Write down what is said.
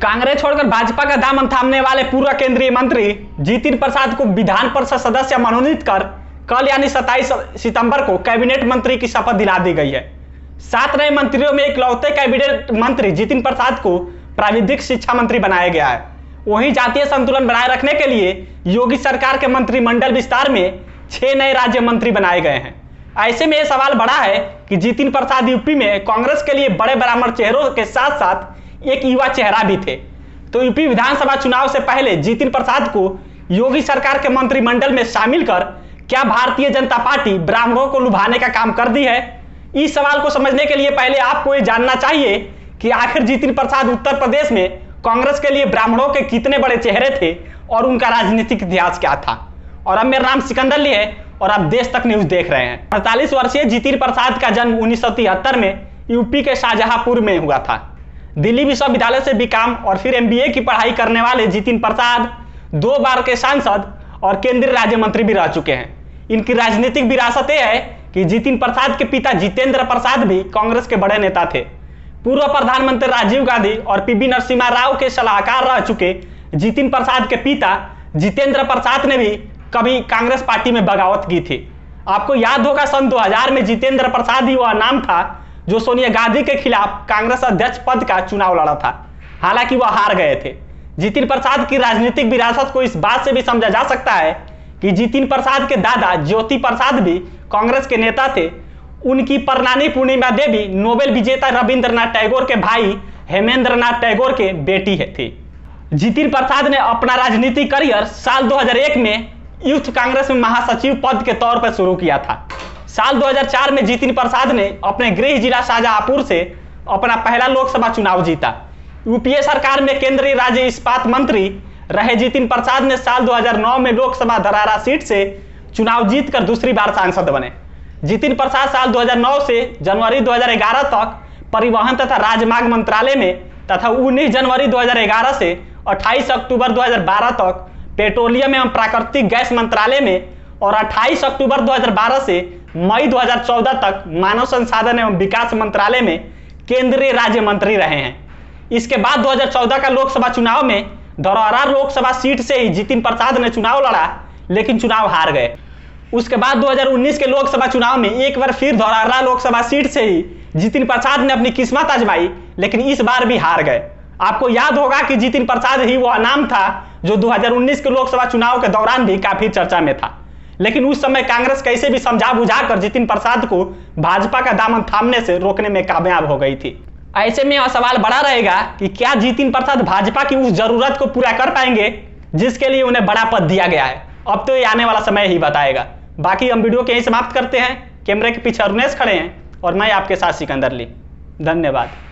कांग्रेस छोड़कर भाजपा का दामन थामने वाले पूर्व केंद्रीय मंत्री जितिन प्रसाद को विधान परिषद सदस्य मनोनीत कर कल यानी 27 सितंबर को कैबिनेट मंत्री की शपथ दिला दी गई है। 7 नए मंत्रियों में इकलौते कैबिनेट मंत्री जितिन प्रसाद को प्राविधिक शिक्षा मंत्री बनाया गया है। वहीं जातीय संतुलन बनाए रखने के लिए योगी सरकार के मंत्रिमंडल विस्तार में 6 नए राज्य मंत्री बनाए गए हैं। ऐसे में यह सवाल बड़ा है कि जितिन प्रसाद यूपी में कांग्रेस के लिए बड़े बरामद चेहरों के साथ साथ एक युवा चेहरा भी थे। तो यूपी विधानसभा चुनाव से पहले जितिन प्रसाद को योगी सरकार के मंत्रिमंडल में शामिल कर क्या भारतीय जनता पार्टी ब्राह्मणों को लुभाने का काम कर दी है? इस सवाल को समझने के लिए पहले आपको ये जानना चाहिए कि आखिर जितिन प्रसाद उत्तर प्रदेश में कांग्रेस के लिए ब्राह्मणों के कितने बड़े चेहरे थे और उनका राजनीतिक इतिहास क्या था। और अब मेरा नाम सिकंदर ली है और आप देश तक न्यूज देख रहे हैं। 48 वर्षीय जितिन प्रसाद का जन्म 1973 में यूपी के शाहजहांपुर में हुआ था। दिल्ली विश्वविद्यालय से बीकॉम और फिर एमबीए की पढ़ाई करने वाले जितिन प्रसाद 2 बार के सांसद और केंद्रीय राज्य मंत्री भी रह चुके हैं। इनकी राजनीतिक विरासत यह है कि जितिन प्रसाद के पिता जितेंद्र प्रसाद भी कांग्रेस के बड़े नेता थे। पूर्व प्रधानमंत्री राजीव गांधी और पीवी नरसिम्हा राव के सलाहकार रह चुके जितिन प्रसाद के पिता जितेंद्र प्रसाद ने भी कभी कांग्रेस पार्टी में बगावत की थी। आपको याद होगा सन 2000 में जितेंद्र प्रसाद ही वह नाम था जो सोनिया गांधी के खिलाफ कांग्रेस अध्यक्ष पद का चुनाव लड़ा था। हालांकि वह हार गए थे। जितिन प्रसाद की राजनीतिक विरासत को इस बात से भी समझा जा सकता है कि जितिन प्रसाद के दादा ज्योति प्रसाद भी कांग्रेस के नेता थे। उनकी परनानी पूर्णिमा देवी नोबेल विजेता रविंद्रनाथ टैगोर के भाई हेमेंद्रनाथ टैगोर के बेटी थी। जितिन प्रसाद ने अपना राजनीतिक करियर साल 2001 में यूथ कांग्रेस में महासचिव पद के तौर पर शुरू किया था। साल 2004 में जितिन प्रसाद ने अपने गृह जिला शाहजहांपुर से अपना पहला लोकसभा चुनाव जीता। यूपीए सरकार में केंद्रीय राज्य इस्पात मंत्री रहे जितिन प्रसाद ने साल 2009 में लोकसभा धरारा सीट से चुनाव जीतकर दूसरी बार सांसद बने। जितिन प्रसाद साल 2009 से जनवरी 2011 तक परिवहन तथा राजमार्ग मंत्रालय में तथा 19 जनवरी 2011 से 28 अक्टूबर 2012 तक पेट्रोलियम एवं प्राकृतिक गैस मंत्रालय में और 28 अक्टूबर 2012 से मई 2014 तक मानव संसाधन एवं विकास मंत्रालय में केंद्रीय राज्य मंत्री रहे हैं। इसके बाद 2014 का लोकसभा चुनाव में धरौरा लोकसभा सीट से ही जितिन प्रसाद ने चुनाव लड़ा, लेकिन चुनाव हार गए। उसके बाद 2019 के लोकसभा चुनाव में एक बार फिर धरौरा लोकसभा सीट से ही जितिन प्रसाद ने अपनी किस्मत आजमाई, लेकिन इस बार भी हार गए। आपको याद होगा कि जितिन प्रसाद ही वह नाम था जो 2019 के लोकसभा चुनाव के दौरान भी काफी चर्चा में था, लेकिन उस समय कांग्रेस कैसे भी समझा बुझाकर जितिन प्रसाद को भाजपा का दामन थामने से रोकने में कामयाब हो गई थी। ऐसे में यह सवाल बड़ा रहेगा कि क्या जितिन प्रसाद भाजपा की उस जरूरत को पूरा कर पाएंगे जिसके लिए उन्हें बड़ा पद दिया गया है। अब तो ये आने वाला समय ही बताएगा। बाकी हम वीडियो के यहीं समाप्त करते हैं। कैमरे के पीछे अरुणेश खड़े हैं और मैं आपके साथ सिकंदर ली। धन्यवाद।